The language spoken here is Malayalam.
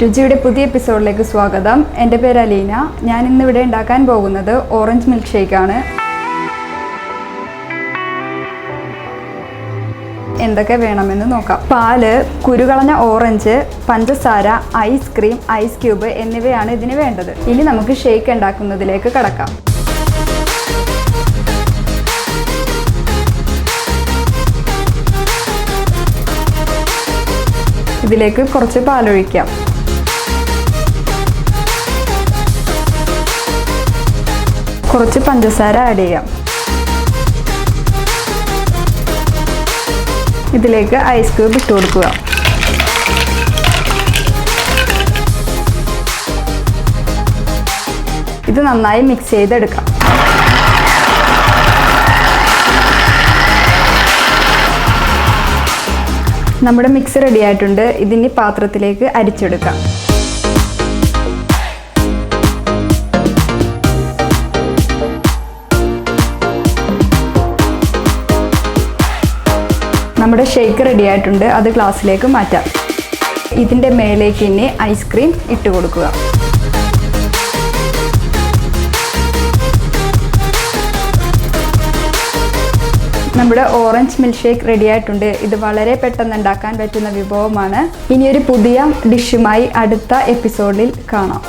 രുചിയുടെ പുതിയ എപ്പിസോഡിലേക്ക് സ്വാഗതം. എൻ്റെ പേര് അലീന. ഞാൻ ഇന്നിവിടെ ഉണ്ടാക്കാൻ പോകുന്നത് ഓറഞ്ച് മിൽക്ക് ഷേക്കാണ്. എന്തൊക്കെ വേണമെന്ന് നോക്കാം. പാല്, കുരുകളഞ്ഞ ഓറഞ്ച്, പഞ്ചസാര, ഐസ്ക്രീം, ഐസ് ക്യൂബ് എന്നിവയാണ് ഇതിന് വേണ്ടത്. ഇനി നമുക്ക് ഷേക്ക് ഉണ്ടാക്കുന്നതിലേക്ക് കടക്കാം. ഇതിലേക്ക് കുറച്ച് പാലൊഴിക്കാം. കുറച്ച് പഞ്ചസാര ആഡ് ചെയ്യാം. ഇതിലേക്ക് ഐസ് ക്യൂബ് ഇട്ട് കൊടുക്കുക. ഇത് നന്നായി മിക്സ് ചെയ്തെടുക്കാം. നമ്മുടെ മിക്സ് റെഡി ആയിട്ടുണ്ട്. ഇതിനി പാത്രത്തിലേക്ക് അരിച്ചെടുക്കാം. നമ്മുടെ ഷേക്ക് റെഡി ആയിട്ടുണ്ട്. അത് ഗ്ലാസ്സിലേക്ക് മാറ്റാം. ഇതിൻ്റെ മേലേക്ക് ഇനി ഐസ്ക്രീം ഇട്ട് കൊടുക്കുക. നമ്മുടെ ഓറഞ്ച് മിൽക്ക് ഷേക്ക് റെഡി ആയിട്ടുണ്ട്. ഇത് വളരെ പെട്ടെന്ന് ഉണ്ടാക്കാൻ പറ്റുന്ന വിഭവമാണ്. ഇനിയൊരു പുതിയ ഡിഷുമായി അടുത്ത എപ്പിസോഡിൽ കാണാം.